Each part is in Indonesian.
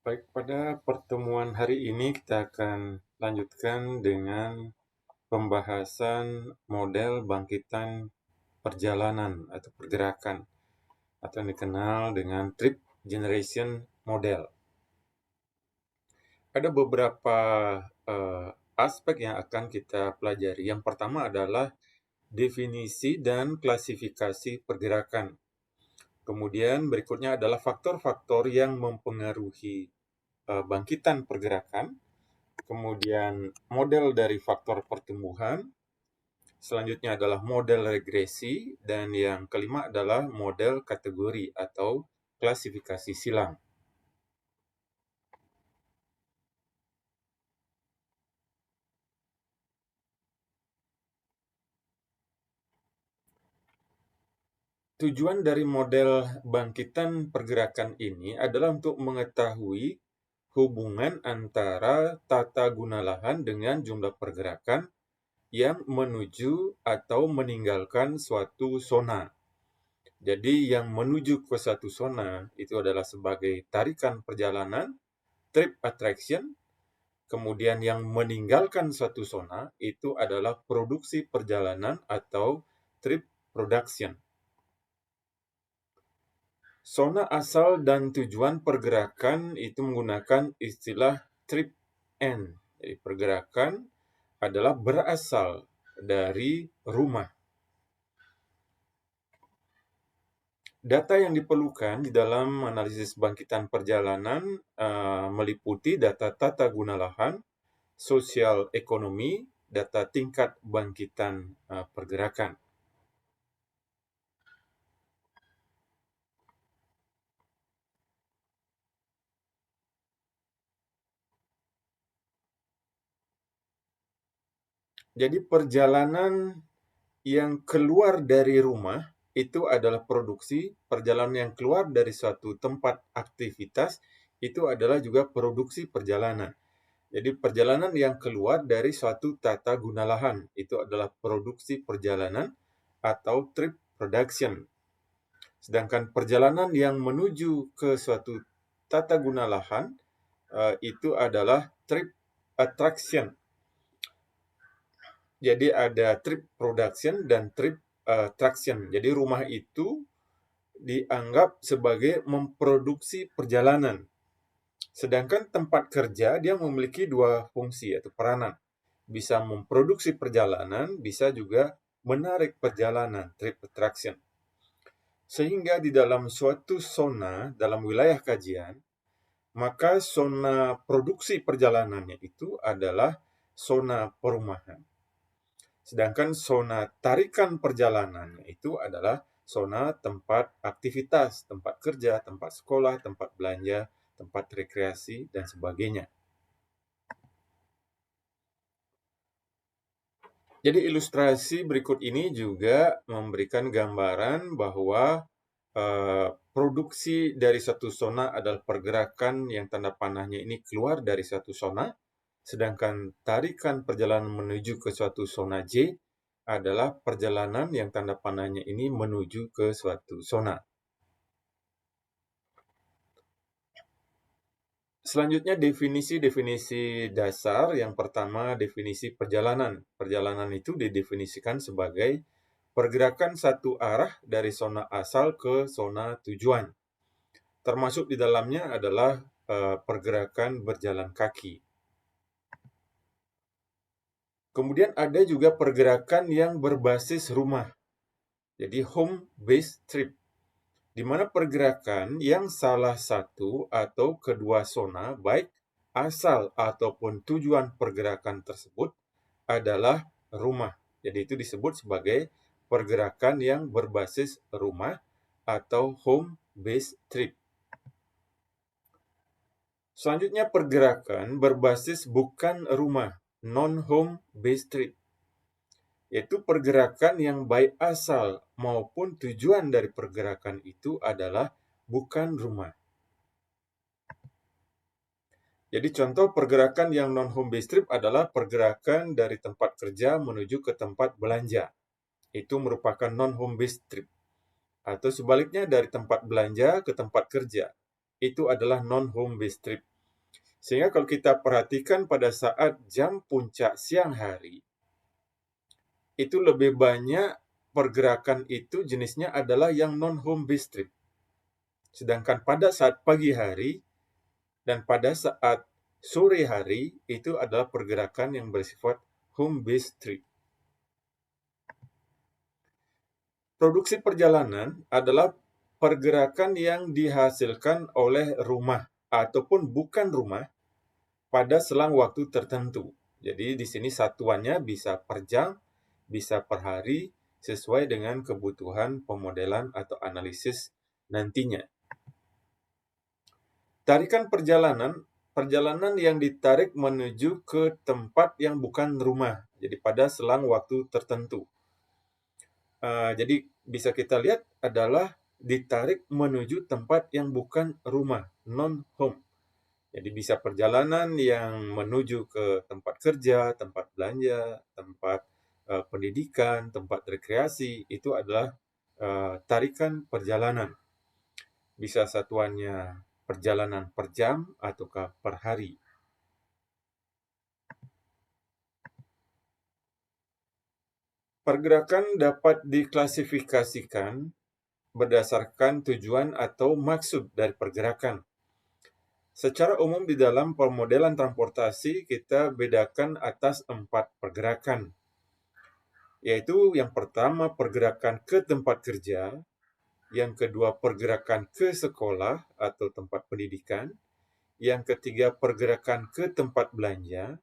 Baik, pada pertemuan hari ini kita akan lanjutkan dengan pembahasan model bangkitan perjalanan atau pergerakan atau yang dikenal dengan trip generation model. Ada beberapa aspek yang akan kita pelajari. Yang pertama adalah definisi dan klasifikasi pergerakan. Kemudian berikutnya adalah faktor-faktor yang mempengaruhi bangkitan pergerakan. Kemudian model dari faktor pertumbuhan, selanjutnya adalah model regresi, dan yang kelima adalah model kategori atau klasifikasi silang. Tujuan dari model bangkitan pergerakan ini adalah untuk mengetahui hubungan antara tata guna lahan dengan jumlah pergerakan yang menuju atau meninggalkan suatu zona. Jadi yang menuju ke suatu zona itu adalah sebagai tarikan perjalanan, trip attraction. Kemudian yang meninggalkan suatu zona itu adalah produksi perjalanan atau trip production. Zona asal dan tujuan pergerakan itu menggunakan istilah trip end. Jadi pergerakan adalah berasal dari rumah. Data yang diperlukan di dalam analisis bangkitan perjalanan meliputi data tata guna lahan, sosial ekonomi, data tingkat bangkitan pergerakan. Jadi perjalanan yang keluar dari rumah itu adalah produksi, perjalanan yang keluar dari suatu tempat aktivitas itu adalah juga produksi perjalanan. Jadi perjalanan yang keluar dari suatu tata guna lahan itu adalah produksi perjalanan atau trip production. Sedangkan perjalanan yang menuju ke suatu tata guna lahan itu adalah trip attraction. Jadi ada trip production dan trip attraction. Jadi rumah itu dianggap sebagai memproduksi perjalanan. Sedangkan tempat kerja dia memiliki dua fungsi atau peranan. Bisa memproduksi perjalanan, bisa juga menarik perjalanan, trip attraction. Sehingga di dalam suatu zona, dalam wilayah kajian, maka zona produksi perjalanannya itu adalah zona perumahan. Sedangkan zona tarikan perjalanannya itu adalah zona tempat aktivitas, tempat kerja, tempat sekolah, tempat belanja, tempat rekreasi, dan sebagainya. Jadi ilustrasi berikut ini juga memberikan gambaran bahwa produksi dari satu zona adalah pergerakan yang tanda panahnya ini keluar dari satu zona, sedangkan tarikan perjalanan menuju ke suatu zona J adalah perjalanan yang tanda panahnya ini menuju ke suatu zona. Selanjutnya definisi-definisi dasar. Yang pertama definisi perjalanan. Perjalanan itu didefinisikan sebagai pergerakan satu arah dari zona asal ke zona tujuan. Termasuk di dalamnya adalah pergerakan berjalan kaki. Kemudian ada juga pergerakan yang berbasis rumah. Jadi home based trip. Di mana pergerakan yang salah satu atau kedua zona, baik asal ataupun tujuan pergerakan tersebut adalah rumah. Jadi itu disebut sebagai pergerakan yang berbasis rumah atau home based trip. Selanjutnya pergerakan berbasis bukan rumah, non-home based trip. Yaitu pergerakan yang baik asal maupun tujuan dari pergerakan itu adalah bukan rumah. Jadi contoh pergerakan yang non-home based trip adalah pergerakan dari tempat kerja menuju ke tempat belanja. Itu merupakan non-home based trip. Atau sebaliknya dari tempat belanja ke tempat kerja. Itu adalah non-home based trip. Sehingga kalau kita perhatikan pada saat jam puncak siang hari, itu lebih banyak pergerakan itu jenisnya adalah yang non-home based trip. Sedangkan pada saat pagi hari dan pada saat sore hari itu adalah pergerakan yang bersifat home based trip. Produksi perjalanan adalah pergerakan yang dihasilkan oleh rumah ataupun bukan rumah pada selang waktu tertentu. Jadi di sini satuannya bisa per jam, bisa per hari, sesuai dengan kebutuhan pemodelan atau analisis nantinya. Tarikan perjalanan yang ditarik menuju ke tempat yang bukan rumah, jadi pada selang waktu tertentu. Jadi bisa kita lihat adalah ditarik menuju tempat yang bukan rumah, non-home. Jadi bisa perjalanan yang menuju ke tempat kerja, tempat belanja, tempat pendidikan, tempat rekreasi, itu adalah tarikan perjalanan. Bisa satuannya perjalanan per jam ataukah per hari. Pergerakan dapat diklasifikasikan berdasarkan tujuan atau maksud dari pergerakan. Secara umum di dalam pemodelan transportasi kita bedakan atas 4 pergerakan, yaitu yang pertama pergerakan ke tempat kerja, yang kedua pergerakan ke sekolah atau tempat pendidikan, yang ketiga pergerakan ke tempat belanja,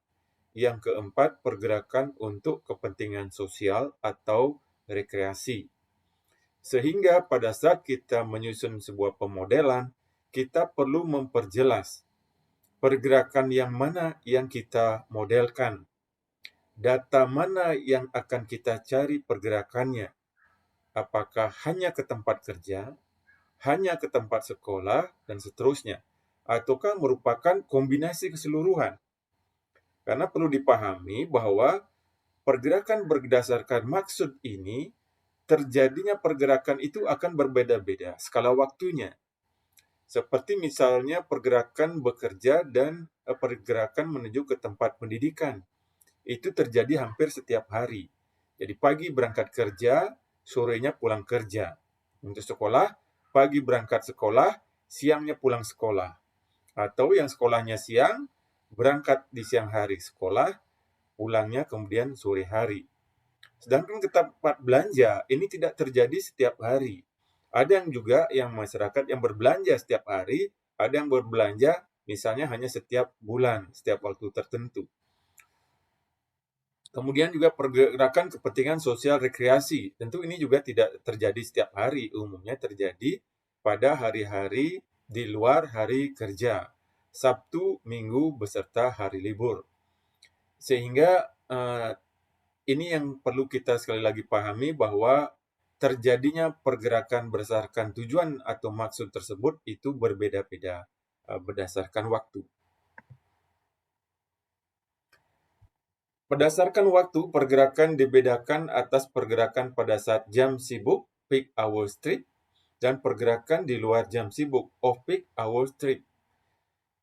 yang keempat pergerakan untuk kepentingan sosial atau rekreasi. Sehingga pada saat kita menyusun sebuah pemodelan, kita perlu memperjelas pergerakan yang mana yang kita modelkan, data mana yang akan kita cari pergerakannya, apakah hanya ke tempat kerja, hanya ke tempat sekolah, dan seterusnya, ataukah merupakan kombinasi keseluruhan. Karena perlu dipahami bahwa pergerakan berdasarkan maksud ini, terjadinya pergerakan itu akan berbeda-beda skala waktunya. Seperti misalnya pergerakan bekerja dan pergerakan menuju ke tempat pendidikan. Itu terjadi hampir setiap hari. Jadi pagi berangkat kerja, sorenya pulang kerja. Untuk sekolah, pagi berangkat sekolah, siangnya pulang sekolah. Atau yang sekolahnya siang, berangkat di siang hari sekolah, pulangnya kemudian sore hari. Sedangkan ke tempat belanja, ini tidak terjadi setiap hari. Ada yang juga yang masyarakat yang berbelanja setiap hari, ada yang berbelanja misalnya hanya setiap bulan, setiap waktu tertentu. Kemudian juga pergerakan kepentingan sosial rekreasi. Tentu ini juga tidak terjadi setiap hari, umumnya terjadi pada hari-hari di luar hari kerja, Sabtu, Minggu, beserta hari libur. Sehingga ini yang perlu kita sekali lagi pahami bahwa terjadinya pergerakan berdasarkan tujuan atau maksud tersebut itu berbeda-beda berdasarkan waktu. Berdasarkan waktu, pergerakan dibedakan atas pergerakan pada saat jam sibuk, peak hour trip, dan pergerakan di luar jam sibuk, off-peak hour trip.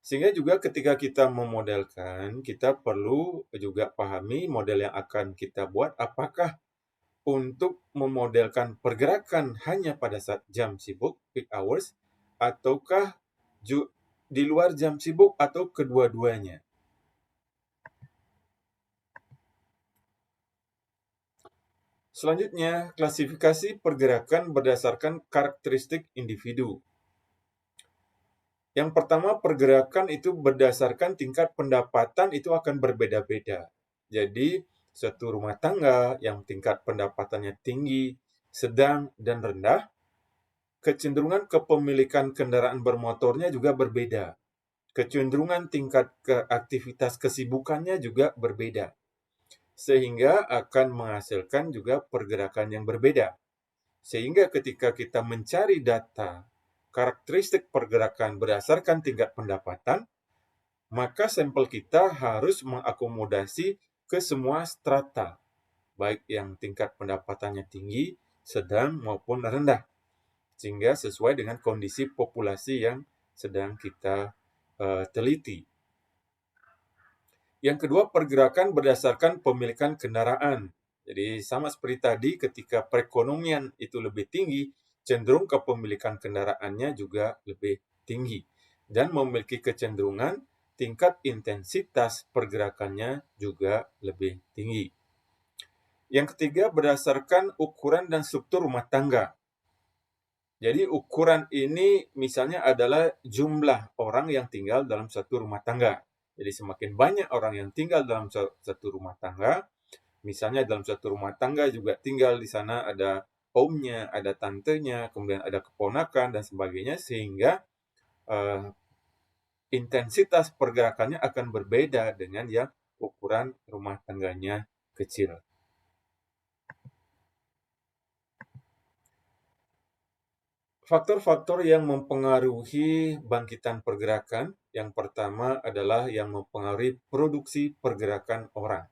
Sehingga juga ketika kita memodelkan, kita perlu juga pahami model yang akan kita buat, apakah untuk memodelkan pergerakan hanya pada saat jam sibuk, peak hours, ataukah di luar jam sibuk atau kedua-duanya. Selanjutnya, klasifikasi pergerakan berdasarkan karakteristik individu. Yang pertama, pergerakan itu berdasarkan tingkat pendapatan itu akan berbeda-beda. Jadi, satu rumah tangga yang tingkat pendapatannya tinggi, sedang, dan rendah, kecenderungan kepemilikan kendaraan bermotornya juga berbeda. Kecenderungan tingkat aktivitas kesibukannya juga berbeda. Sehingga akan menghasilkan juga pergerakan yang berbeda. Sehingga ketika kita mencari data karakteristik pergerakan berdasarkan tingkat pendapatan, maka sampel kita harus mengakomodasi ke semua strata, baik yang tingkat pendapatannya tinggi, sedang, maupun rendah, sehingga sesuai dengan kondisi populasi yang sedang kita teliti. Yang kedua, pergerakan berdasarkan pemilikan kendaraan. Jadi sama seperti tadi, ketika perekonomian itu lebih tinggi, cenderung kepemilikan kendaraannya juga lebih tinggi dan memiliki kecenderungan tingkat intensitas pergerakannya juga lebih tinggi. Yang ketiga, berdasarkan ukuran dan struktur rumah tangga. Jadi ukuran ini misalnya adalah jumlah orang yang tinggal dalam satu rumah tangga. Jadi semakin banyak orang yang tinggal dalam satu rumah tangga, misalnya dalam satu rumah tangga juga tinggal di sana ada omnya, ada tantenya, kemudian ada keponakan dan sebagainya, sehingga intensitas pergerakannya akan berbeda dengan yang ukuran rumah tangganya kecil. Faktor-faktor yang mempengaruhi bangkitan pergerakan, yang pertama adalah yang mempengaruhi produksi pergerakan orang.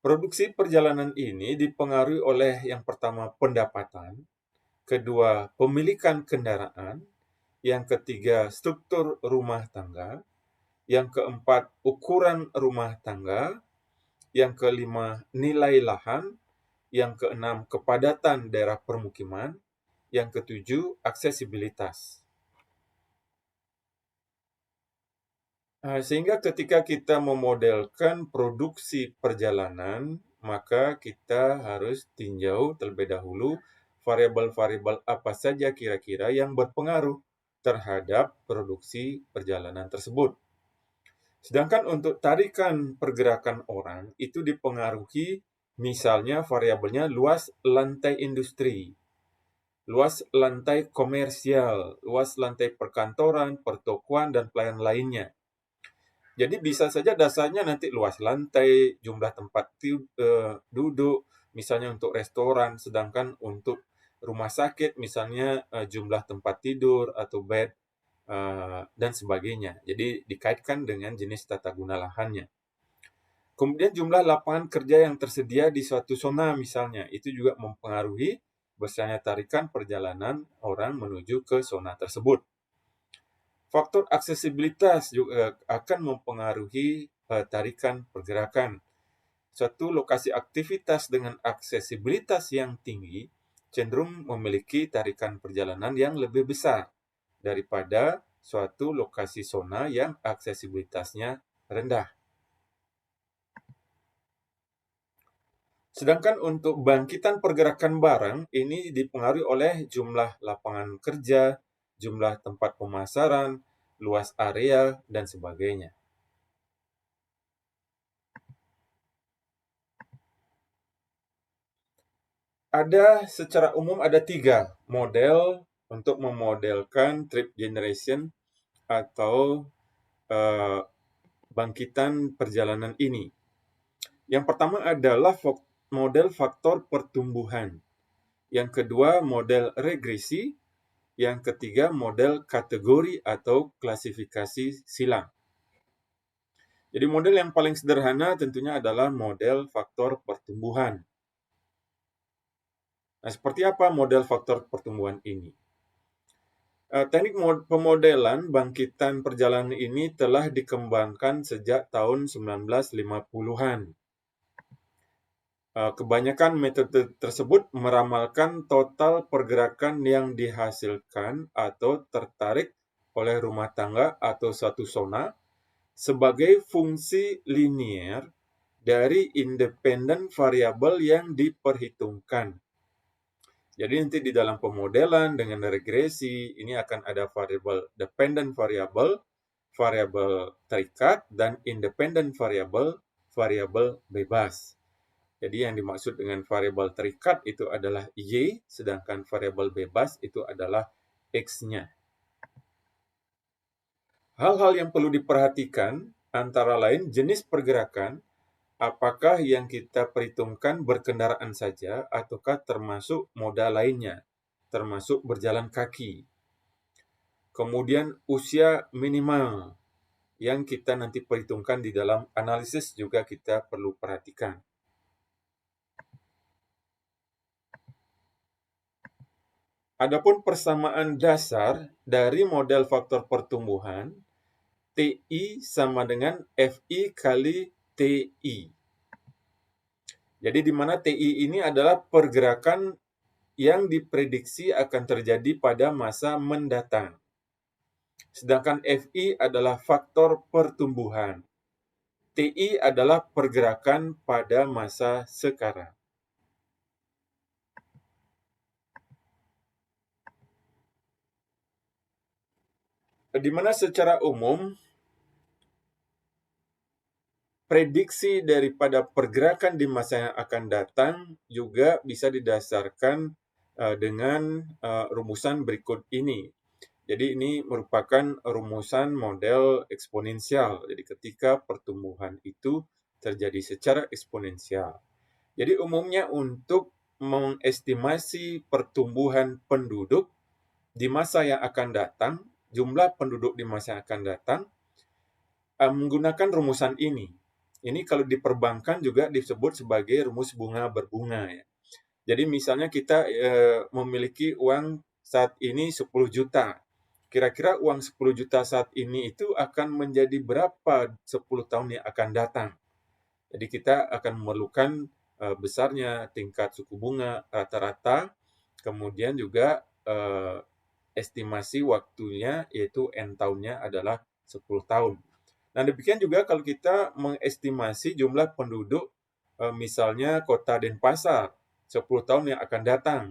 Produksi perjalanan ini dipengaruhi oleh yang pertama pendapatan, kedua pemilikan kendaraan, yang ketiga struktur rumah tangga, yang keempat ukuran rumah tangga, yang kelima nilai lahan, yang keenam kepadatan daerah permukiman, yang ketujuh aksesibilitas. Sehingga ketika kita memodelkan produksi perjalanan, maka kita harus tinjau terlebih dahulu variabel-variabel apa saja kira-kira yang berpengaruh terhadap produksi perjalanan tersebut. Sedangkan untuk tarikan pergerakan orang itu dipengaruhi misalnya variabelnya luas lantai industri, luas lantai komersial, luas lantai perkantoran, pertokoan, dan pelayanan lainnya. Jadi bisa saja dasarnya nanti luas lantai, jumlah tempat duduk, misalnya untuk restoran, sedangkan untuk rumah sakit misalnya jumlah tempat tidur atau bed dan sebagainya. Jadi dikaitkan dengan jenis tata guna lahannya. Kemudian jumlah lapangan kerja yang tersedia di suatu zona misalnya, itu juga mempengaruhi besarnya tarikan perjalanan orang menuju ke zona tersebut. Faktor aksesibilitas juga akan mempengaruhi tarikan pergerakan. Suatu lokasi aktivitas dengan aksesibilitas yang tinggi cenderung memiliki tarikan perjalanan yang lebih besar daripada suatu lokasi zona yang aksesibilitasnya rendah. Sedangkan untuk bangkitan pergerakan barang, ini dipengaruhi oleh jumlah lapangan kerja, jumlah tempat pemasaran, luas area, dan sebagainya. Secara umum ada 3 model untuk memodelkan trip generation atau bangkitan perjalanan ini. Yang pertama adalah model faktor pertumbuhan. Yang kedua model regresi. Yang ketiga model kategori atau klasifikasi silang. Jadi model yang paling sederhana tentunya adalah model faktor pertumbuhan. Nah, seperti apa model faktor pertumbuhan ini? Teknik pemodelan bangkitan perjalanan ini telah dikembangkan sejak tahun 1950-an. Kebanyakan metode tersebut meramalkan total pergerakan yang dihasilkan atau tertarik oleh rumah tangga atau suatu zona sebagai fungsi linier dari independen variabel yang diperhitungkan. Jadi nanti di dalam pemodelan dengan regresi ini akan ada variabel dependent variabel, variabel terikat, dan independent variabel, variabel bebas. Jadi yang dimaksud dengan variabel terikat itu adalah Y, sedangkan variabel bebas itu adalah X-nya. Hal-hal yang perlu diperhatikan antara lain jenis pergerakan, apakah yang kita perhitungkan berkendaraan saja ataukah termasuk moda lainnya, termasuk berjalan kaki. Kemudian usia minimal yang kita nanti perhitungkan di dalam analisis juga kita perlu perhatikan. Adapun persamaan dasar dari model faktor pertumbuhan TI sama dengan FI kali TI. Jadi di mana TI ini adalah pergerakan yang diprediksi akan terjadi pada masa mendatang. Sedangkan FI adalah faktor pertumbuhan. TI adalah pergerakan pada masa sekarang. Di mana secara umum prediksi daripada pergerakan di masa yang akan datang juga bisa didasarkan dengan rumusan berikut ini. Jadi ini merupakan rumusan model eksponensial. Jadi ketika pertumbuhan itu terjadi secara eksponensial. Jadi umumnya untuk mengestimasi pertumbuhan penduduk di masa yang akan datang, jumlah penduduk di masa yang akan datang, menggunakan rumusan ini. Ini kalau di perbankan juga disebut sebagai rumus bunga berbunga ya. Jadi misalnya kita memiliki uang saat ini 10 juta. Kira-kira uang 10 juta saat ini itu akan menjadi berapa 10 tahun yang akan datang. Jadi kita akan memerlukan besarnya tingkat suku bunga rata-rata, kemudian juga estimasi waktunya yaitu N tahunnya adalah 10 tahun. Nah, demikian juga kalau kita mengestimasi jumlah penduduk misalnya Kota Denpasar 10 tahun yang akan datang.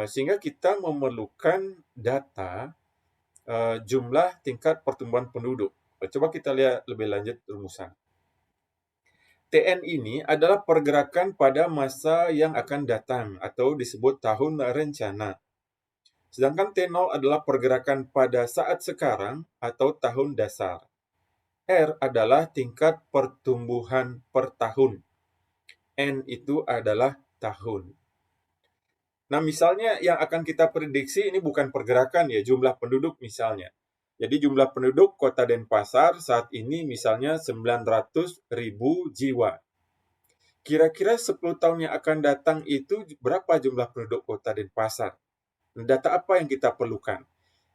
Sehingga kita memerlukan data jumlah tingkat pertumbuhan penduduk. Coba kita lihat lebih lanjut rumusan. TN ini adalah pergerakan pada masa yang akan datang atau disebut tahun rencana. Sedangkan T0 adalah pergerakan pada saat sekarang atau tahun dasar. R adalah tingkat pertumbuhan per tahun. N itu adalah tahun. Nah, misalnya yang akan kita prediksi ini bukan pergerakan ya, jumlah penduduk misalnya. Jadi jumlah penduduk Kota Denpasar saat ini misalnya 900.000 jiwa. Kira-kira 10 tahun yang akan datang itu berapa jumlah penduduk Kota Denpasar? Data apa yang kita perlukan?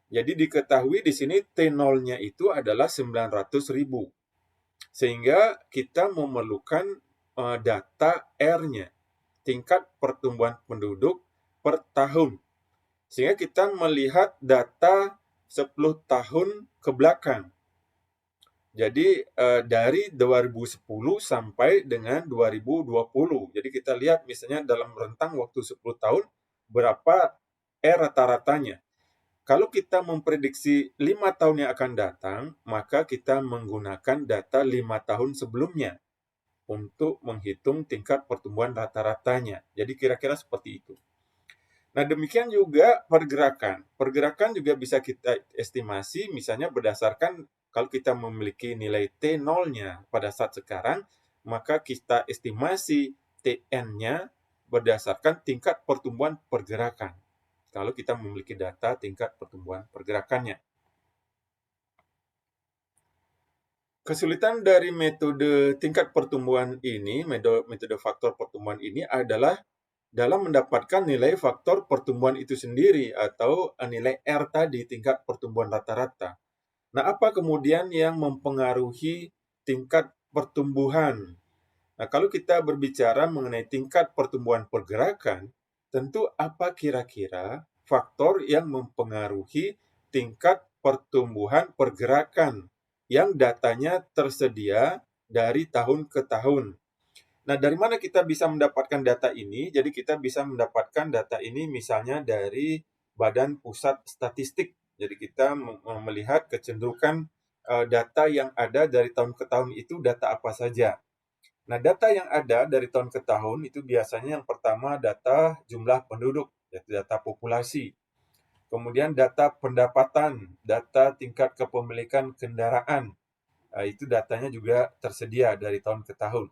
Jadi diketahui di sini T0-nya itu adalah 900.000. Sehingga kita memerlukan data R-nya, tingkat pertumbuhan penduduk per tahun. Sehingga kita melihat data 10 tahun ke belakang. Jadi dari 2010 sampai dengan 2020. Jadi kita lihat misalnya dalam rentang waktu 10 tahun berapa rata-ratanya. Kalau kita memprediksi 5 tahun yang akan datang, maka kita menggunakan data 5 tahun sebelumnya untuk menghitung tingkat pertumbuhan rata-ratanya. Jadi kira-kira seperti itu. Nah, demikian juga pergerakan. Pergerakan juga bisa kita estimasi misalnya berdasarkan kalau kita memiliki nilai T0-nya pada saat sekarang, maka kita estimasi TN-nya berdasarkan tingkat pertumbuhan pergerakan. Kalau kita memiliki data tingkat pertumbuhan pergerakannya. Kesulitan dari metode tingkat pertumbuhan ini, metode faktor pertumbuhan ini adalah dalam mendapatkan nilai faktor pertumbuhan itu sendiri atau nilai R tadi, tingkat pertumbuhan rata-rata. Nah, apa kemudian yang mempengaruhi tingkat pertumbuhan? Nah, kalau kita berbicara mengenai tingkat pertumbuhan pergerakan, tentu apa kira-kira faktor yang mempengaruhi tingkat pertumbuhan pergerakan yang datanya tersedia dari tahun ke tahun? Nah, dari mana kita bisa mendapatkan data ini? Jadi kita bisa mendapatkan data ini misalnya dari Badan Pusat Statistik. Jadi kita melihat kecenderungan data yang ada dari tahun ke tahun itu data apa saja. Nah, data yang ada dari tahun ke tahun itu biasanya yang pertama data jumlah penduduk, yaitu data populasi. Kemudian data pendapatan, data tingkat kepemilikan kendaraan. Itu datanya juga tersedia dari tahun ke tahun.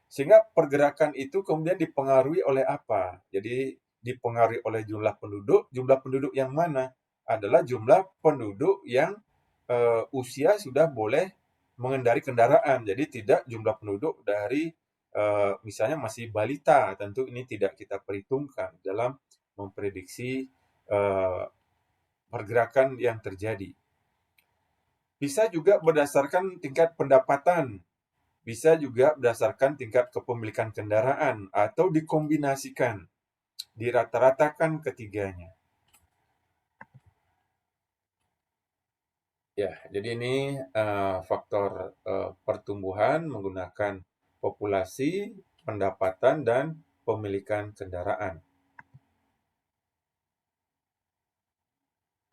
Sehingga pergerakan itu kemudian dipengaruhi oleh apa? Jadi dipengaruhi oleh jumlah penduduk yang mana? Adalah jumlah penduduk yang usia sudah boleh mengendari kendaraan. Jadi tidak jumlah penduduk dari misalnya masih balita. Tentu ini tidak kita perhitungkan dalam memprediksi pergerakan yang terjadi. Bisa juga berdasarkan tingkat pendapatan, bisa juga berdasarkan tingkat kepemilikan kendaraan, atau dikombinasikan, dirata-ratakan ketiganya. Ya, jadi ini faktor pertumbuhan menggunakan populasi, pendapatan, dan pemilikan kendaraan.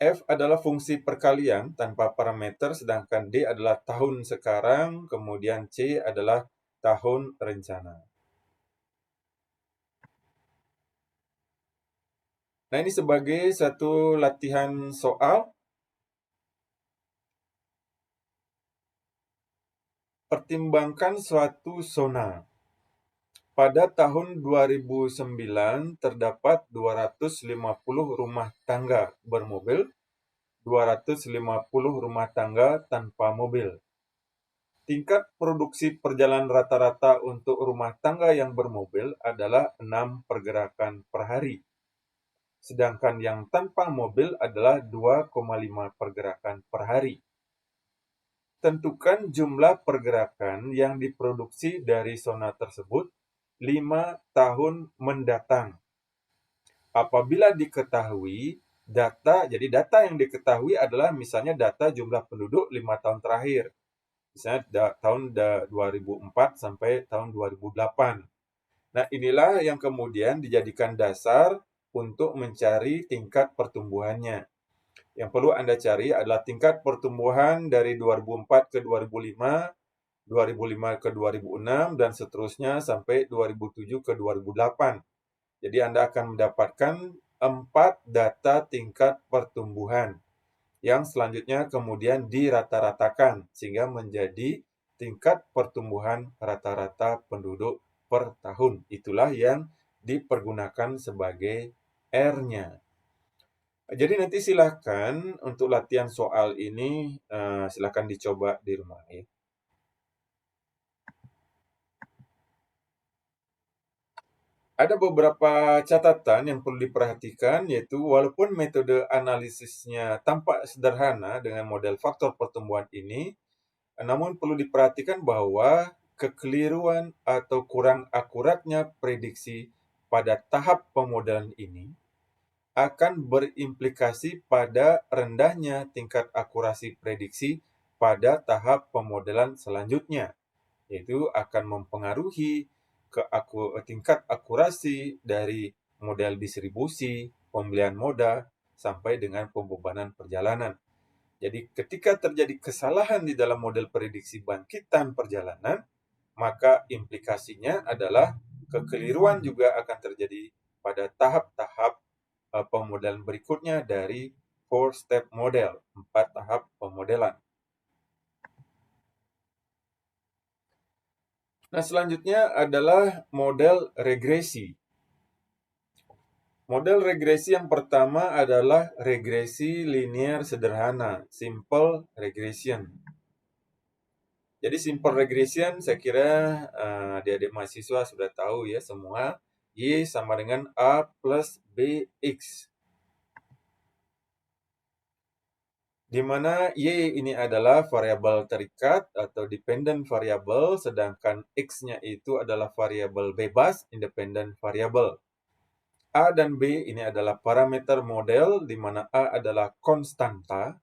F adalah fungsi perkalian tanpa parameter, sedangkan D adalah tahun sekarang, kemudian C adalah tahun rencana. Nah, ini sebagai satu latihan soal. Pertimbangkan suatu zona. Pada tahun 2009 terdapat 250 rumah tangga bermobil, 250 rumah tangga tanpa mobil. Tingkat produksi perjalanan rata-rata untuk rumah tangga yang bermobil adalah 6 pergerakan per hari. Sedangkan yang tanpa mobil adalah 2,5 pergerakan per hari. Tentukan jumlah pergerakan yang diproduksi dari zona tersebut 5 tahun mendatang. Apabila diketahui jadi data yang diketahui adalah misalnya data jumlah penduduk 5 tahun terakhir. Misalnya tahun 2004 sampai tahun 2008. Nah, inilah yang kemudian dijadikan dasar untuk mencari tingkat pertumbuhannya. Yang perlu Anda cari adalah tingkat pertumbuhan dari 2004 ke 2005, 2005 ke 2006, dan seterusnya sampai 2007 ke 2008. Jadi Anda akan mendapatkan 4 data tingkat pertumbuhan yang selanjutnya kemudian dirata-ratakan sehingga menjadi tingkat pertumbuhan rata-rata penduduk per tahun. Itulah yang dipergunakan sebagai R-nya. Jadi nanti silakan untuk latihan soal ini silakan dicoba di rumah ya. Ada beberapa catatan yang perlu diperhatikan, yaitu walaupun metode analisisnya tampak sederhana dengan model faktor pertumbuhan ini, namun perlu diperhatikan bahwa kekeliruan atau kurang akuratnya prediksi pada tahap pemodelan ini akan berimplikasi pada rendahnya tingkat akurasi prediksi pada tahap pemodelan selanjutnya, yaitu akan mempengaruhi tingkat akurasi dari model distribusi, pembelian moda, sampai dengan pembebanan perjalanan. Jadi ketika terjadi kesalahan di dalam model prediksi bangkitan perjalanan, maka implikasinya adalah kekeliruan juga akan terjadi pada tahap-tahap pemodelan berikutnya dari 4-step model, 4 tahap pemodelan. Nah, selanjutnya adalah model regresi. Model regresi yang pertama adalah regresi linear sederhana, simple regression. Jadi simple regression saya kira adik-adik mahasiswa sudah tahu ya semua. Y sama dengan A plus BX. Di mana Y ini adalah variabel terikat atau dependent variable, sedangkan X-nya itu adalah variabel bebas, independent variable. A dan B ini adalah parameter model, di mana A adalah konstanta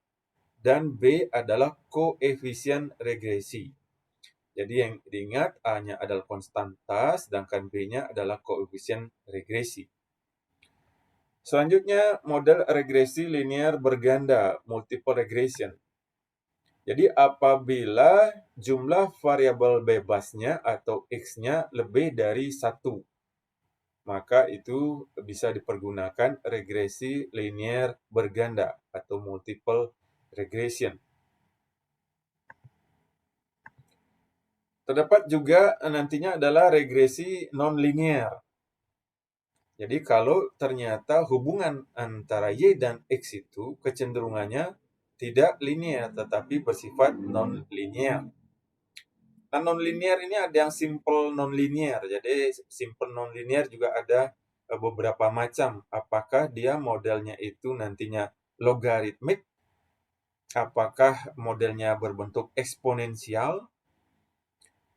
dan B adalah koefisien regresi. Jadi yang diingat A-nya adalah konstanta, sedangkan B-nya adalah koefisien regresi. Selanjutnya, model regresi linear berganda, multiple regression. Jadi apabila jumlah variabel bebasnya atau X-nya lebih dari 1, maka itu bisa dipergunakan regresi linear berganda atau multiple regression. Terdapat juga nantinya adalah regresi non-linear. Jadi kalau ternyata hubungan antara Y dan X itu kecenderungannya tidak linear tetapi bersifat non-linear. Nah, non-linear ini ada yang simple non-linear. Jadi simple non-linear juga ada beberapa macam. Apakah dia modelnya itu nantinya logaritmik apakah modelnya berbentuk eksponensial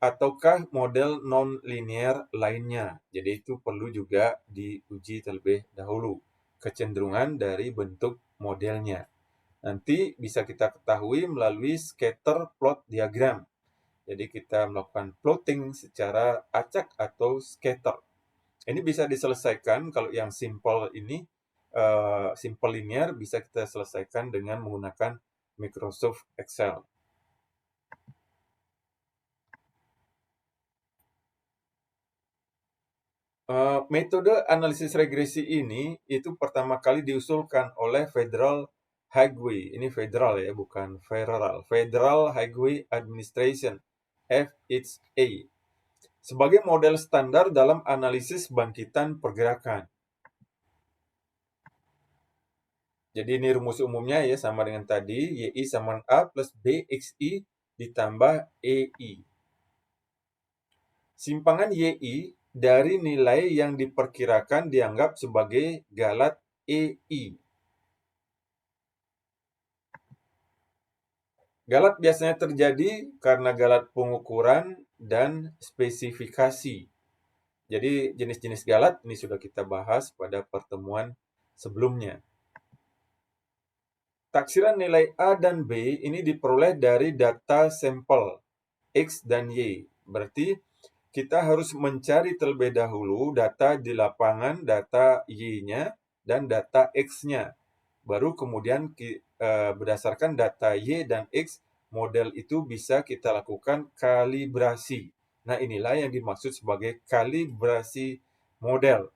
ataukah model non-linear lainnya. Jadi itu perlu juga diuji terlebih dahulu kecenderungan dari bentuk modelnya. Nanti bisa kita ketahui melalui scatter plot diagram. Jadi kita melakukan plotting secara acak atau scatter. Ini bisa diselesaikan kalau yang simple ini, simple linear bisa kita selesaikan dengan menggunakan Microsoft Excel. Metode analisis regresi ini itu pertama kali diusulkan oleh Federal Highway. Ini federal ya, bukan federal. Federal Highway Administration, FHA, sebagai model standar dalam analisis bangkitan pergerakan. Jadi ini rumus umumnya ya, sama dengan tadi, YI sama A plus BXI ditambah EI. Simpangan YI dari nilai yang diperkirakan dianggap sebagai galat EI. Galat biasanya terjadi karena galat pengukuran dan spesifikasi. Jadi jenis-jenis galat ini sudah kita bahas pada pertemuan sebelumnya. Taksiran nilai A dan B ini diperoleh dari data sampel X dan Y. Berarti kita harus mencari terlebih dahulu data di lapangan, data Y-nya, dan data X-nya. Baru kemudian berdasarkan data Y dan X, model itu bisa kita lakukan kalibrasi. Nah, inilah yang dimaksud sebagai kalibrasi model.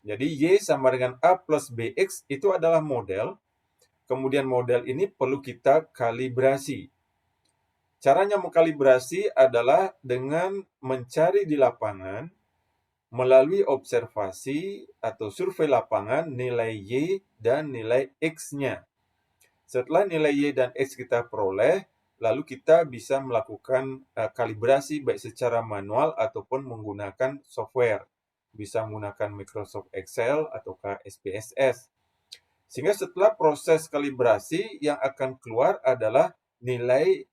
Jadi Y sama dengan A plus BX itu adalah model. Kemudian model ini perlu kita kalibrasi. Caranya mengkalibrasi adalah dengan mencari di lapangan melalui observasi atau survei lapangan nilai Y dan nilai X-nya. Setelah nilai Y dan X kita peroleh, lalu kita bisa melakukan kalibrasi baik secara manual ataupun menggunakan software. Bisa menggunakan Microsoft Excel atau SPSS. Sehingga setelah proses kalibrasi yang akan keluar adalah nilai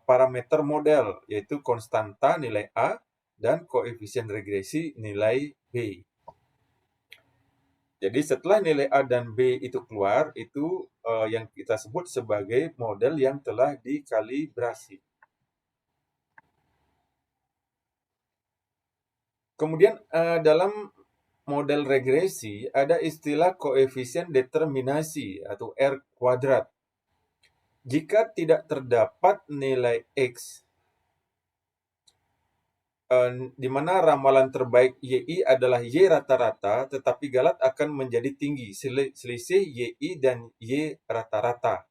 parameter model, yaitu konstanta nilai A dan koefisien regresi nilai B. Jadi setelah nilai A dan B itu keluar, itu yang kita sebut sebagai model yang telah dikalibrasi. Kemudian dalam model regresi ada istilah koefisien determinasi atau R kuadrat. Jika tidak terdapat nilai X, di mana ramalan terbaik YI adalah Y rata-rata, tetapi galat akan menjadi tinggi, selisih YI dan Y rata-rata.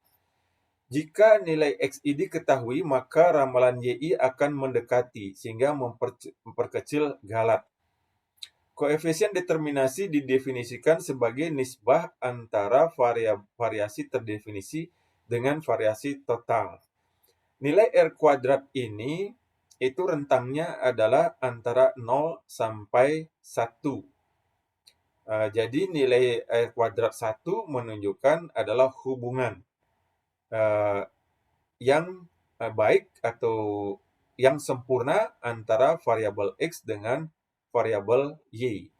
Jika nilai XI diketahui, maka ramalan YI akan mendekati, sehingga memperkecil galat. Koefisien determinasi didefinisikan sebagai nisbah antara variasi terdefinisi dengan variasi total. Nilai R kuadrat ini itu rentangnya adalah antara 0 sampai 1. Jadi nilai R kuadrat 1 menunjukkan adalah hubungan yang baik atau yang sempurna antara variabel X dengan variabel Y.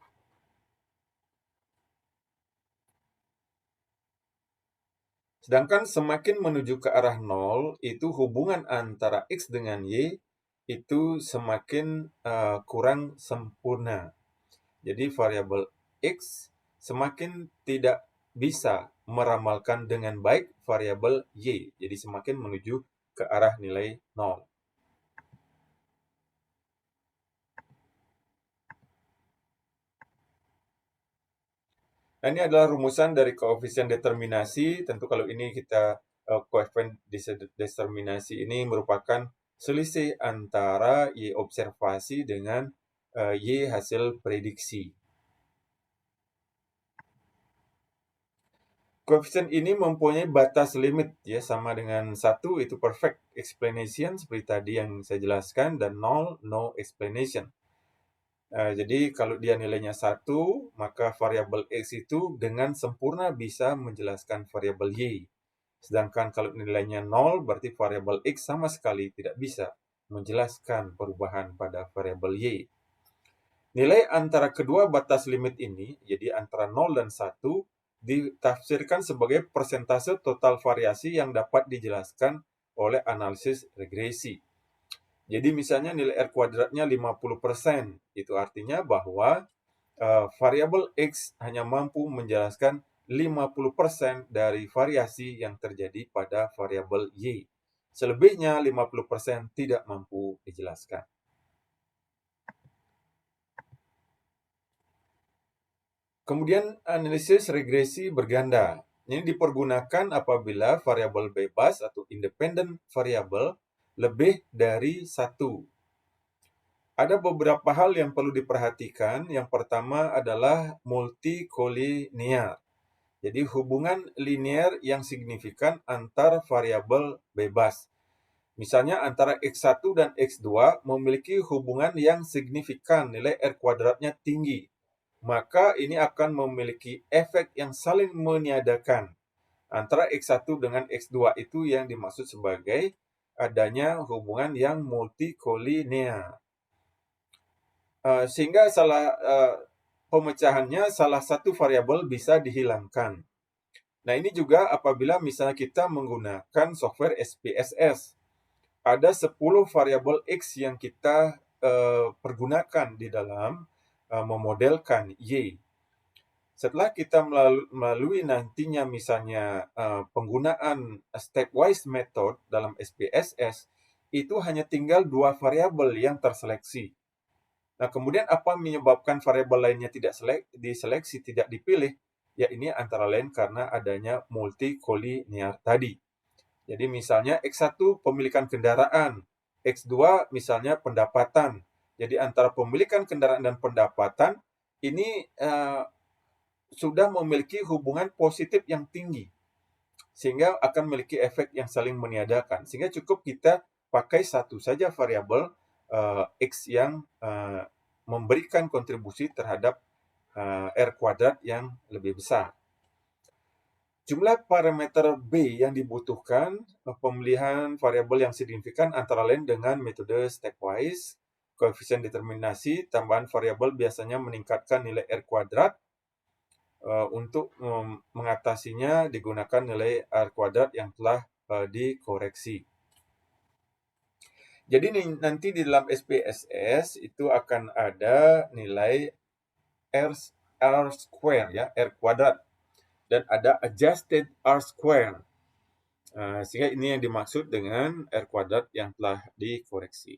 Sedangkan semakin menuju ke arah 0, itu hubungan antara X dengan Y itu semakin kurang sempurna. Jadi variabel X semakin tidak bisa meramalkan dengan baik variabel Y. Jadi semakin menuju ke arah nilai 0. Nah, ini adalah rumusan dari koefisien determinasi. Tentu kalau ini kita koefisien determinasi ini merupakan selisih antara Y observasi dengan Y hasil prediksi. Koefisien ini mempunyai batas limit ya, sama dengan 1 itu perfect explanation seperti tadi yang saya jelaskan, dan 0 no explanation. Jadi kalau dia nilainya 1, maka variabel X itu dengan sempurna bisa menjelaskan variabel Y. Sedangkan kalau nilainya 0, berarti variabel X sama sekali tidak bisa menjelaskan perubahan pada variabel Y. Nilai antara kedua batas limit ini, jadi antara 0 dan 1, ditafsirkan sebagai persentase total variasi yang dapat dijelaskan oleh analisis regresi. Jadi misalnya nilai R kuadratnya 50%, itu artinya bahwa variabel X hanya mampu menjelaskan 50% dari variasi yang terjadi pada variabel Y. Selebihnya 50% tidak mampu dijelaskan. Kemudian analisis regresi berganda. Ini dipergunakan apabila variabel bebas atau independent variable lebih dari satu. Ada beberapa hal yang perlu diperhatikan. Yang pertama adalah multikolinear. Jadi hubungan linear yang signifikan antar variabel bebas. Misalnya antara X1 dan X2 memiliki hubungan yang signifikan, nilai R kuadratnya tinggi. Maka ini akan memiliki efek yang saling meniadakan. Antara X1 dengan X2 itu yang dimaksud sebagai adanya hubungan yang multikolinear. Sehingga pemecahannya salah satu variabel bisa dihilangkan. Nah, ini juga apabila misalnya kita menggunakan software SPSS. Ada 10 variabel X yang kita pergunakan di dalam memodelkan Y. Setelah kita melalui nantinya misalnya penggunaan stepwise method dalam SPSS, itu hanya tinggal 2 variabel yang terseleksi. Nah, kemudian apa menyebabkan variabel lainnya tidak diseleksi, tidak dipilih? Ya, ini antara lain karena adanya multikolinear tadi. Jadi misalnya X1 pemilikan kendaraan, X2 misalnya pendapatan. Jadi antara pemilikan kendaraan dan pendapatan ini sudah memiliki hubungan positif yang tinggi, sehingga akan memiliki efek yang saling meniadakan. Sehingga cukup kita pakai satu saja variabel X yang memberikan kontribusi terhadap R kuadrat yang lebih besar. Jumlah parameter B yang dibutuhkan pemilihan variabel yang signifikan antara lain dengan metode stepwise, koefisien determinasi, tambahan variabel biasanya meningkatkan nilai R kuadrat. Untuk mengatasinya digunakan nilai R kuadrat yang telah dikoreksi. Jadi nanti di dalam SPSS itu akan ada nilai R square ya, R kuadrat, dan ada adjusted R square. Sehingga ini yang dimaksud dengan R kuadrat yang telah dikoreksi.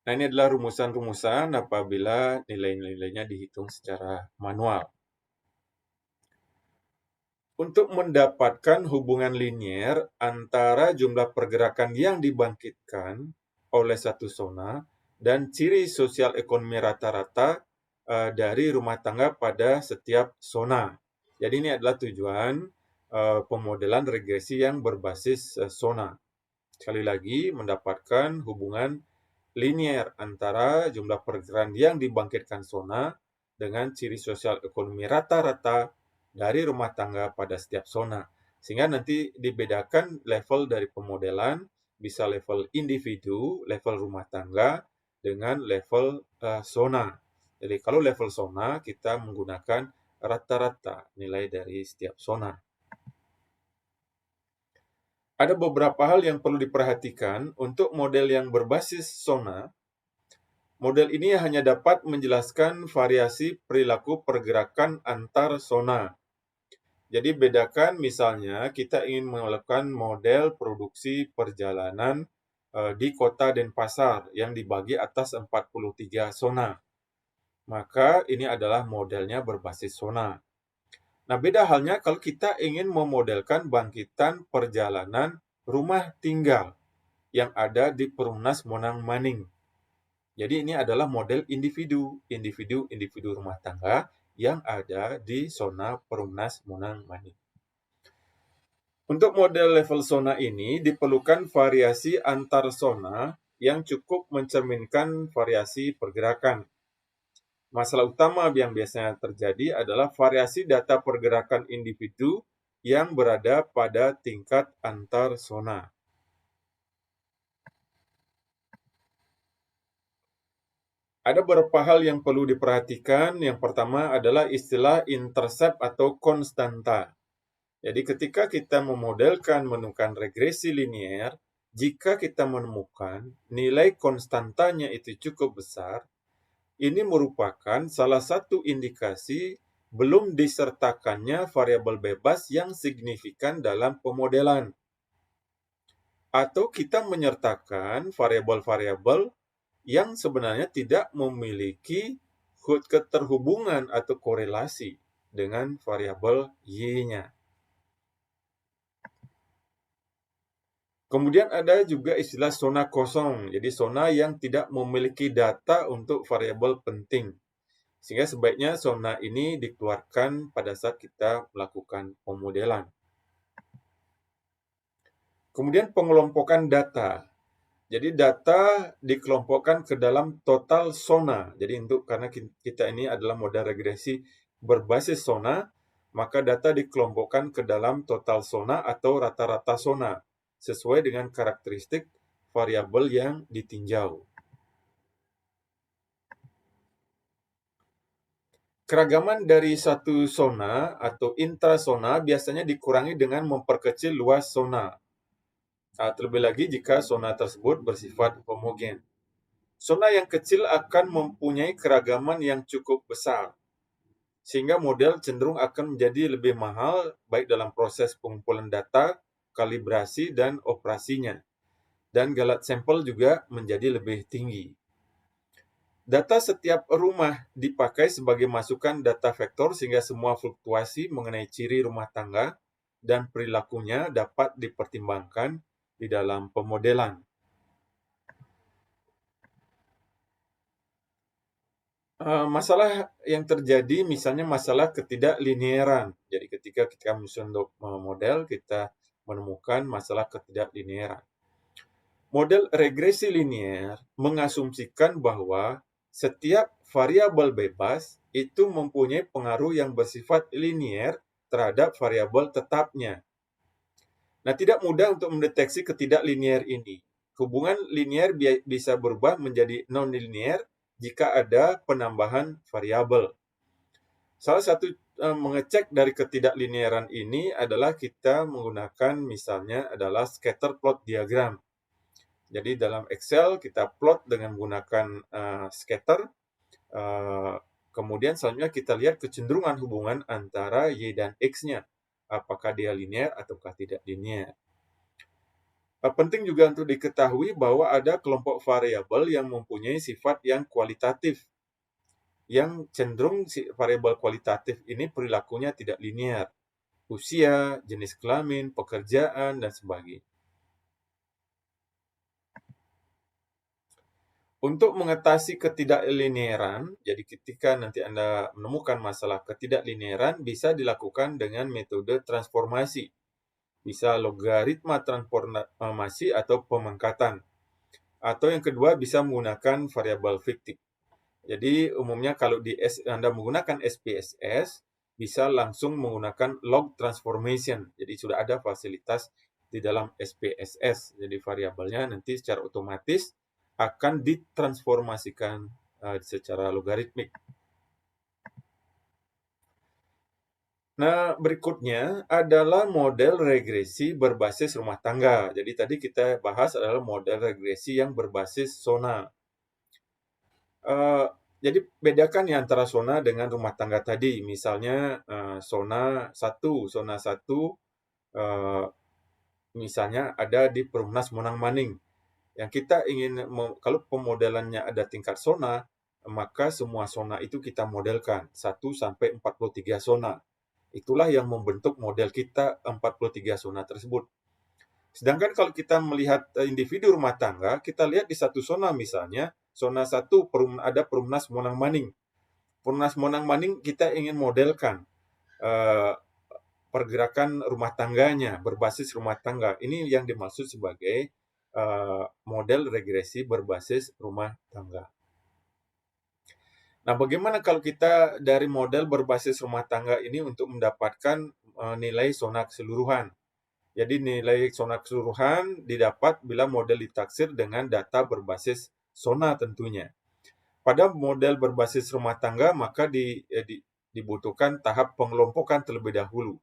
Nah, ini adalah rumusan-rumusan apabila nilai-nilainya dihitung secara manual. Untuk mendapatkan hubungan linier antara jumlah pergerakan yang dibangkitkan oleh satu zona dan ciri sosial ekonomi rata-rata dari rumah tangga pada setiap zona. Jadi ini adalah tujuan pemodelan regresi yang berbasis zona. Sekali lagi, mendapatkan hubungan linier antara jumlah pergerakan yang dibangkitkan zona dengan ciri sosial ekonomi rata-rata dari rumah tangga pada setiap zona. Sehingga nanti dibedakan level dari pemodelan, bisa level individu, level rumah tangga, dengan level zona. Jadi kalau level zona, kita menggunakan rata-rata nilai dari setiap zona. Ada beberapa hal yang perlu diperhatikan untuk model yang berbasis zona. Model ini hanya dapat menjelaskan variasi perilaku pergerakan antar zona. Jadi bedakan misalnya kita ingin melakukan model produksi perjalanan di kota Denpasar yang dibagi atas 43 zona. Maka ini adalah modelnya berbasis zona. Nah, beda halnya kalau kita ingin memodelkan bangkitan perjalanan rumah tinggal yang ada di Perumnas Monang Maning. Jadi ini adalah model individu rumah tangga yang ada di zona Perumnas Monang Maning. Untuk model level zona ini diperlukan variasi antar zona yang cukup mencerminkan variasi pergerakan. Masalah utama yang biasanya terjadi adalah variasi data pergerakan individu yang berada pada tingkat antar zona. Ada beberapa hal yang perlu diperhatikan. Yang pertama adalah istilah intercept atau konstanta. Jadi ketika kita memodelkan regresi linear, jika kita menemukan nilai konstantanya itu cukup besar, ini merupakan salah satu indikasi belum disertakannya variabel bebas yang signifikan dalam pemodelan. Atau kita menyertakan variabel-variabel yang sebenarnya tidak memiliki keterhubungan atau korelasi dengan variabel Y-nya. Kemudian ada juga istilah zona kosong, jadi zona yang tidak memiliki data untuk variabel penting. Sehingga sebaiknya zona ini dikeluarkan pada saat kita melakukan pemodelan. Kemudian pengelompokan data. Jadi data dikelompokkan ke dalam total zona. Jadi karena kita ini adalah model regresi berbasis zona, maka data dikelompokkan ke dalam total zona atau rata-rata zona sesuai dengan karakteristik variabel yang ditinjau. Keragaman dari satu zona atau intrazona biasanya dikurangi dengan memperkecil luas zona. Terlebih lagi jika zona tersebut bersifat homogen. Zona yang kecil akan mempunyai keragaman yang cukup besar, sehingga model cenderung akan menjadi lebih mahal baik dalam proses pengumpulan data, kalibrasi, dan operasinya. Dan galat sampel juga menjadi lebih tinggi. Data setiap rumah dipakai sebagai masukan data vektor sehingga semua fluktuasi mengenai ciri rumah tangga dan perilakunya dapat dipertimbangkan di dalam pemodelan. Masalah yang terjadi misalnya masalah ketidaklinearan. Jadi ketika kita menyusun model, kita menemukan masalah ketidaklinearan. Model regresi linear mengasumsikan bahwa setiap variabel bebas itu mempunyai pengaruh yang bersifat linier terhadap variabel tetapnya. Nah, tidak mudah untuk mendeteksi ketidaklinear ini. Hubungan linier bisa berubah menjadi non-linear jika ada penambahan variabel. Salah satu mengecek dari ketidaklinearan ini adalah kita menggunakan misalnya adalah scatter plot diagram. Jadi dalam Excel kita plot dengan menggunakan scatter. Kemudian selanjutnya kita lihat kecenderungan hubungan antara Y dan X-nya. Apakah dia linear ataukah tidak linear. Penting juga untuk diketahui bahwa ada kelompok variabel yang mempunyai sifat yang kualitatif. Yang cenderung variabel kualitatif ini perilakunya tidak linear. Usia, jenis kelamin, pekerjaan, dan sebagainya. Untuk mengatasi ketidaklinearan, jadi ketika nanti Anda menemukan masalah ketidaklinearan, bisa dilakukan dengan metode transformasi. Bisa logaritma transformasi atau pemangkatan. Atau yang kedua bisa menggunakan variabel fiktif. Jadi umumnya kalau Anda menggunakan SPSS, bisa langsung menggunakan log transformation. Jadi sudah ada fasilitas di dalam SPSS. Jadi variabelnya nanti secara otomatis akan ditransformasikan secara logaritmik. Nah, berikutnya adalah model regresi berbasis rumah tangga. Jadi tadi kita bahas adalah model regresi yang berbasis zona. Jadi bedakan ya antara zona dengan rumah tangga tadi. Misalnya zona 1 misalnya ada di Perumnas Monang Maning. Yang kita ingin, kalau pemodelannya ada tingkat zona, maka semua zona itu kita modelkan, 1 sampai 43 zona. Itulah yang membentuk model kita 43 zona tersebut. Sedangkan kalau kita melihat individu rumah tangga, kita lihat di satu zona misalnya, zona 1 ada Perumnas Monang Maning. Perumnas Monang Maning kita ingin modelkan pergerakan rumah tangganya, berbasis rumah tangga. Ini yang dimaksud sebagai model regresi berbasis rumah tangga. Nah, bagaimana kalau kita dari model berbasis rumah tangga ini untuk mendapatkan nilai SONA keseluruhan? Jadi nilai SONA keseluruhan didapat bila model ditaksir dengan data berbasis SONA tentunya. Pada model berbasis rumah tangga, maka dibutuhkan tahap pengelompokan terlebih dahulu.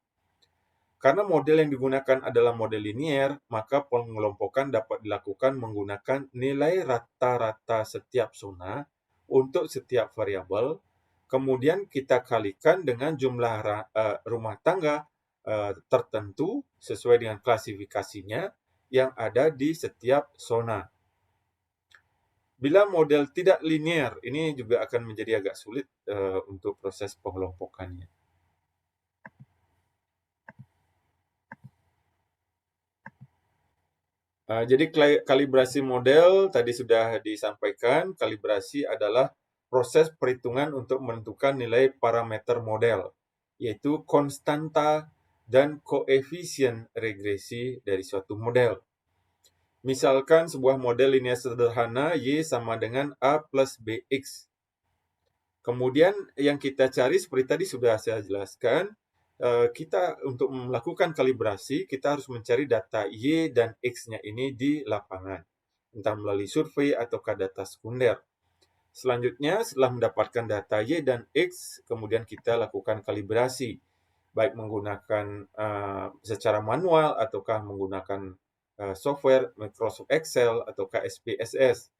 Karena model yang digunakan adalah model linier, maka pengelompokan dapat dilakukan menggunakan nilai rata-rata setiap SONA untuk setiap variabel, kemudian kita kalikan dengan jumlah rumah tangga tertentu sesuai dengan klasifikasinya yang ada di setiap SONA. Bila model tidak linier, ini juga akan menjadi agak sulit untuk proses pengelompokannya. Jadi kalibrasi model tadi sudah disampaikan. Kalibrasi adalah proses perhitungan untuk menentukan nilai parameter model, yaitu konstanta dan koefisien regresi dari suatu model. Misalkan sebuah model linear sederhana Y sama dengan A plus BX. Kemudian yang kita cari seperti tadi sudah saya jelaskan, kita untuk melakukan kalibrasi, kita harus mencari data Y dan X-nya ini di lapangan, entah melalui survei ataukah data sekunder. Selanjutnya, setelah mendapatkan data Y dan X, kemudian kita lakukan kalibrasi, baik menggunakan secara manual ataukah menggunakan software Microsoft Excel ataukah SPSS.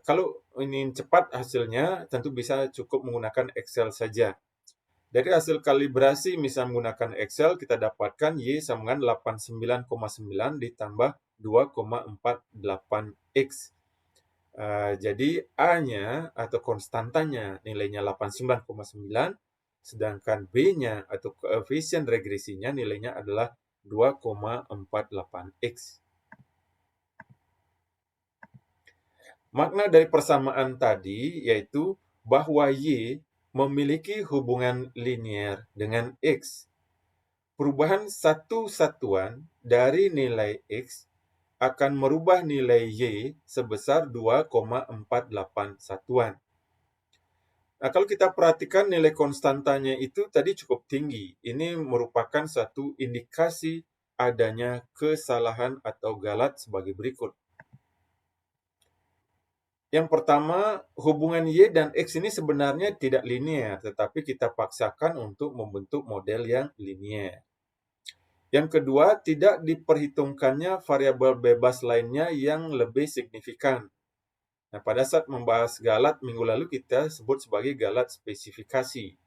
Kalau ingin cepat hasilnya, tentu bisa cukup menggunakan Excel saja. Dari hasil kalibrasi, misal menggunakan Excel, kita dapatkan Y sama dengan 89,9 ditambah 2,48X. Jadi A-nya atau konstantanya nilainya 89,9, sedangkan B-nya atau koefisien regresinya nilainya adalah 2,48X. Makna dari persamaan tadi yaitu bahwa Y memiliki hubungan linier dengan X. Perubahan satu satuan dari nilai X akan merubah nilai Y sebesar 2,48 satuan. Nah, kalau kita perhatikan nilai konstantanya itu tadi cukup tinggi. Ini merupakan satu indikasi adanya kesalahan atau galat sebagai berikut. Yang pertama, hubungan Y dan X ini sebenarnya tidak linier, tetapi kita paksakan untuk membentuk model yang linier. Yang kedua, tidak diperhitungkannya variabel bebas lainnya yang lebih signifikan. Nah, pada saat membahas galat minggu lalu kita sebut sebagai galat spesifikasi.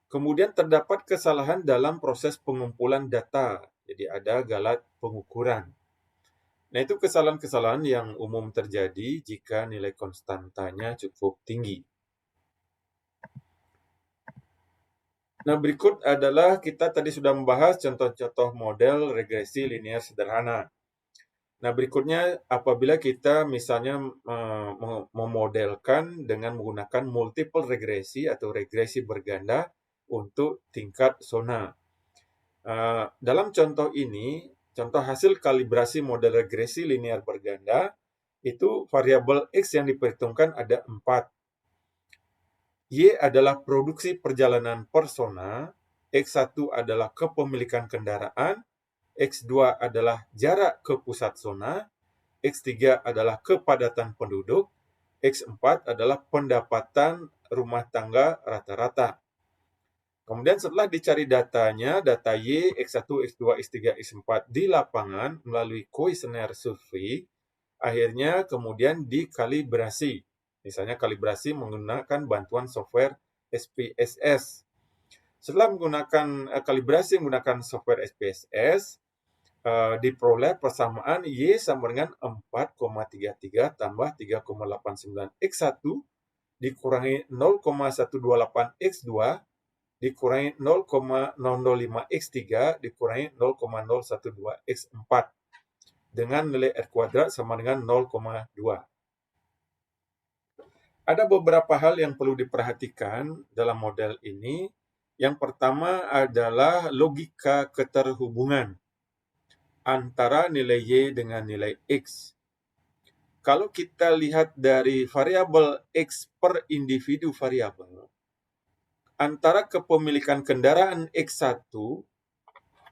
Kemudian terdapat kesalahan dalam proses pengumpulan data, jadi ada galat pengukuran. Nah, itu kesalahan-kesalahan yang umum terjadi jika nilai konstantanya cukup tinggi. Nah, berikut adalah kita tadi sudah membahas contoh-contoh model regresi linear sederhana. Nah, berikutnya apabila kita misalnya memodelkan dengan menggunakan multiple regresi atau regresi berganda untuk tingkat SONA. Dalam contoh ini, contoh hasil kalibrasi model regresi linear berganda, itu variabel X yang diperhitungkan ada 4. Y adalah produksi perjalanan persona, X1 adalah kepemilikan kendaraan, X2 adalah jarak ke pusat zona, X3 adalah kepadatan penduduk, X4 adalah pendapatan rumah tangga rata-rata. Kemudian setelah dicari datanya, data Y, X1, X2, X3, X4 di lapangan melalui kuesioner survei, akhirnya kemudian dikalibrasi. Misalnya kalibrasi menggunakan bantuan software SPSS. Setelah menggunakan kalibrasi menggunakan software SPSS, diperoleh persamaan Y sama dengan 4,33 tambah 3,89 X1 dikurangi 0,128 X2 dikurangi 0,005 X3 dikurangi 0,012 X4 dengan nilai R kuadrat sama dengan 0,2. Ada beberapa hal yang perlu diperhatikan dalam model ini. Yang pertama adalah logika keterhubungan antara nilai Y dengan nilai X. Kalau kita lihat dari variabel X per individu variabel, antara kepemilikan kendaraan X1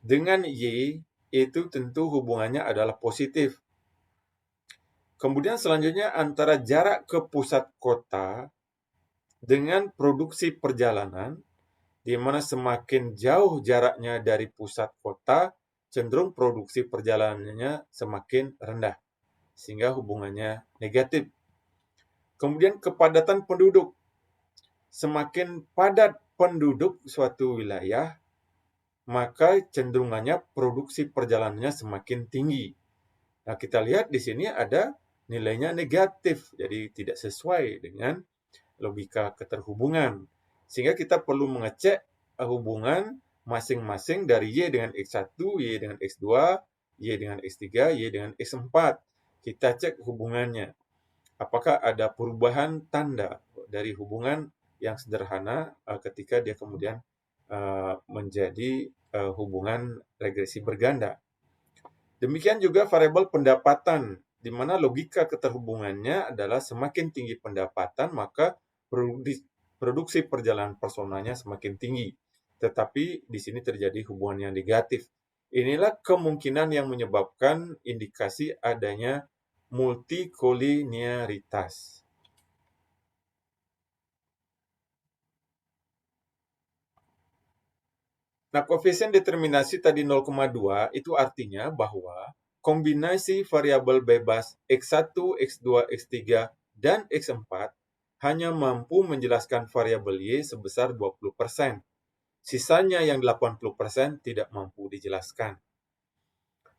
dengan Y itu tentu hubungannya adalah positif. Kemudian selanjutnya antara jarak ke pusat kota dengan produksi perjalanan, di mana semakin jauh jaraknya dari pusat kota, cenderung produksi perjalanannya semakin rendah, sehingga hubungannya negatif. Kemudian kepadatan penduduk. Semakin padat penduduk suatu wilayah, maka cenderungannya produksi perjalanannya semakin tinggi. Nah, kita lihat di sini ada nilainya negatif, jadi tidak sesuai dengan logika keterhubungan. Sehingga kita perlu mengecek hubungan masing-masing dari Y dengan X1, Y dengan X2, Y dengan X3, Y dengan X4. Kita cek hubungannya. Apakah ada perubahan tanda dari hubungan yang sederhana ketika dia kemudian menjadi hubungan regresi berganda. Demikian juga variabel pendapatan, di mana logika keterhubungannya adalah semakin tinggi pendapatan, maka produksi perjalanan personalnya semakin tinggi. Tetapi di sini terjadi hubungan yang negatif. Inilah kemungkinan yang menyebabkan indikasi adanya multikolinearitas. Nah, koefisien determinasi tadi 0,2 itu artinya bahwa kombinasi variabel bebas X1, X2, X3, dan X4 hanya mampu menjelaskan variabel Y sebesar 20%. Sisanya yang 80% tidak mampu dijelaskan.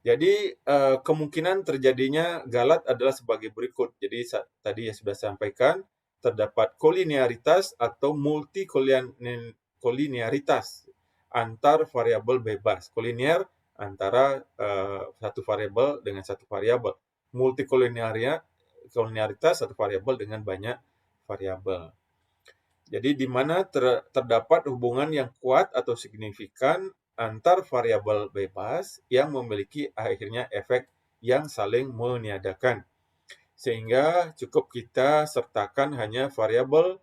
Jadi, kemungkinan terjadinya galat adalah sebagai berikut. Jadi, tadi yang sudah sampaikan, terdapat kolinearitas atau multikolinearitas antar variabel bebas. Kolinear antara satu variabel dengan satu variabel. Multikolinearitas satu variabel dengan banyak variabel. Jadi di mana terdapat hubungan yang kuat atau signifikan antar variabel bebas yang memiliki akhirnya efek yang saling meniadakan. Sehingga cukup kita sertakan hanya variabel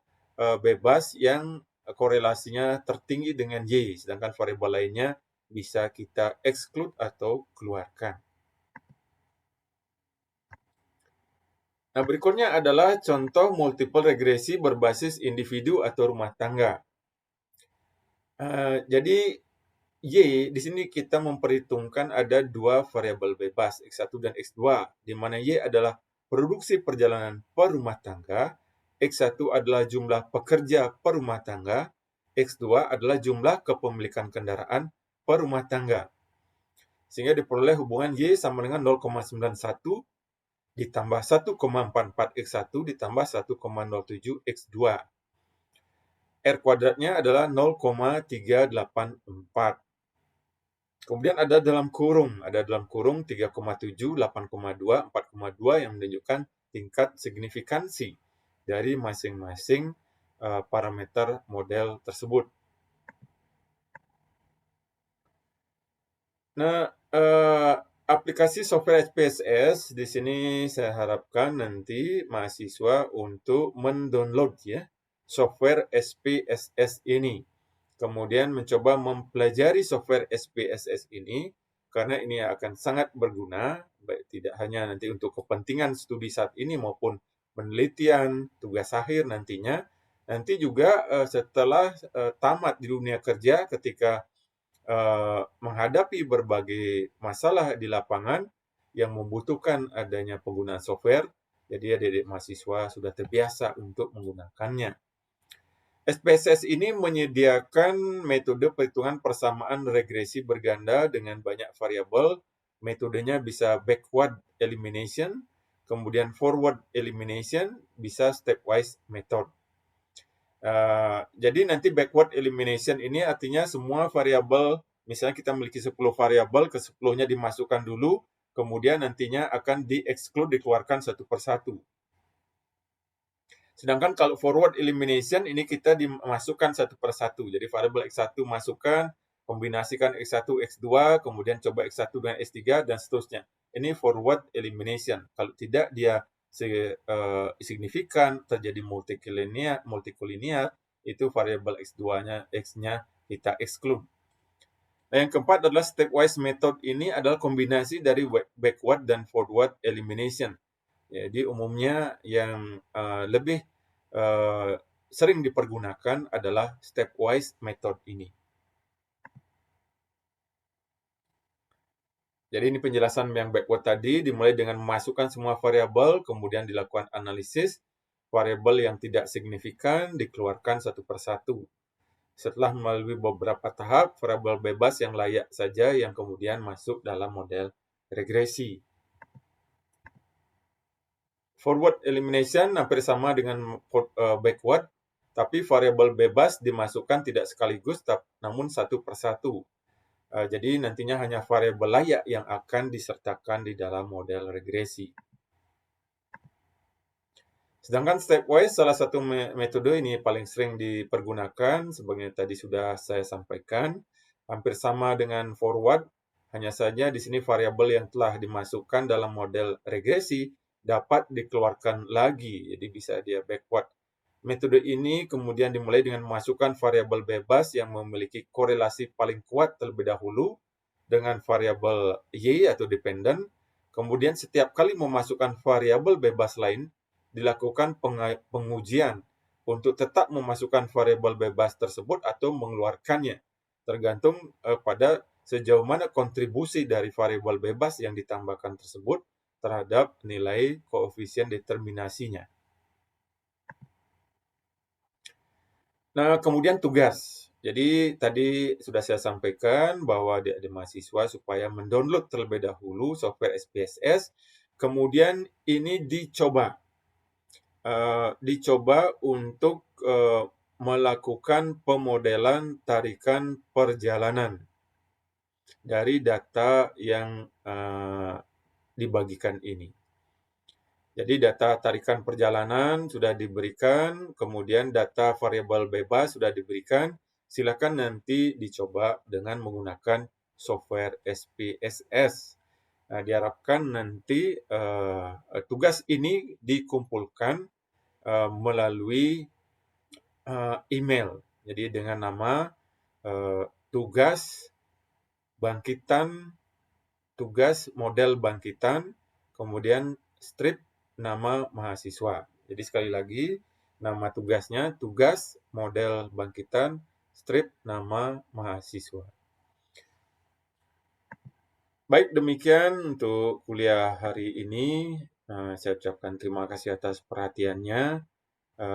bebas yang korelasinya tertinggi dengan Y, sedangkan variabel lainnya bisa kita exclude atau keluarkan. Nah, berikutnya adalah contoh multiple regresi berbasis individu atau rumah tangga. Jadi, Y, di sini kita memperhitungkan ada dua variabel bebas, X1 dan X2, di mana Y adalah produksi perjalanan per rumah tangga, X1 adalah jumlah pekerja per rumah tangga, X2 adalah jumlah kepemilikan kendaraan per rumah tangga. Sehingga diperoleh hubungan Y sama dengan 0,91 ditambah 1,44 X1 ditambah 1,07 X2. R kuadratnya adalah 0,384. Kemudian ada dalam kurung 3,7, 8,2, 4,2 yang menunjukkan tingkat signifikansi dari masing-masing parameter model tersebut. Nah, aplikasi software SPSS di sini saya harapkan nanti mahasiswa untuk mendownload ya software SPSS ini. Kemudian mencoba mempelajari software SPSS ini karena ini akan sangat berguna, baik tidak hanya nanti untuk kepentingan studi saat ini maupun penelitian, tugas akhir nantinya, nanti juga setelah tamat di dunia kerja ketika menghadapi berbagai masalah di lapangan yang membutuhkan adanya penggunaan software, jadi adik-adik mahasiswa sudah terbiasa untuk menggunakannya. SPSS ini menyediakan metode perhitungan persamaan regresi berganda dengan banyak variabel. Metodenya bisa backward elimination, kemudian forward elimination, bisa stepwise method. Jadi nanti backward elimination ini artinya semua variabel, misalnya kita memiliki 10 variabel, ke 10-nya dimasukkan dulu, kemudian nantinya akan di-exclude, dikeluarkan satu persatu. Sedangkan kalau forward elimination ini kita dimasukkan satu persatu. Jadi variabel X1 masukkan, kombinasikan X1, X2, kemudian coba X1 dengan X3, dan seterusnya. Ini forward elimination. Kalau tidak, dia signifikan, terjadi multikolinear, itu variabel X-nya kita exclude. Nah, yang keempat adalah stepwise method ini adalah kombinasi dari backward dan forward elimination. Jadi umumnya yang lebih sering dipergunakan adalah stepwise method ini. Jadi ini penjelasan yang backward tadi, dimulai dengan memasukkan semua variabel, kemudian dilakukan analisis, variabel yang tidak signifikan dikeluarkan satu persatu. Setelah melalui beberapa tahap, variabel bebas yang layak saja yang kemudian masuk dalam model regresi. Forward elimination hampir sama dengan backward, tapi variabel bebas dimasukkan tidak sekaligus, namun satu persatu. Jadi nantinya hanya variabel layak yang akan disertakan di dalam model regresi. Sedangkan stepwise, salah satu metode ini paling sering dipergunakan, sebagaimana tadi sudah saya sampaikan, hampir sama dengan forward, hanya saja di sini variabel yang telah dimasukkan dalam model regresi dapat dikeluarkan lagi, jadi bisa dia backward. Metode ini kemudian dimulai dengan memasukkan variabel bebas yang memiliki korelasi paling kuat terlebih dahulu dengan variabel Y atau dependent. Kemudian setiap kali memasukkan variabel bebas lain, dilakukan pengujian untuk tetap memasukkan variabel bebas tersebut atau mengeluarkannya, tergantung pada sejauh mana kontribusi dari variabel bebas yang ditambahkan tersebut terhadap nilai koefisien determinasinya. Nah, kemudian tugas. Jadi tadi sudah saya sampaikan bahwa adik-adik mahasiswa supaya mendownload terlebih dahulu software SPSS, kemudian ini dicoba untuk melakukan pemodelan tarikan perjalanan dari data yang dibagikan ini. Jadi data tarikan perjalanan sudah diberikan, kemudian data variabel bebas sudah diberikan. Silakan nanti dicoba dengan menggunakan software SPSS. Nah, diharapkan nanti tugas ini dikumpulkan melalui email. Jadi dengan nama tugas model bangkitan, kemudian strip nama mahasiswa. Jadi sekali lagi, nama tugasnya tugas model bangkitan, strip nama mahasiswa. Baik, demikian untuk kuliah hari ini. Saya ucapkan terima kasih atas perhatiannya.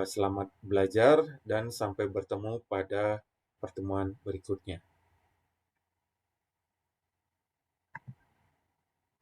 Selamat belajar dan sampai bertemu pada pertemuan berikutnya.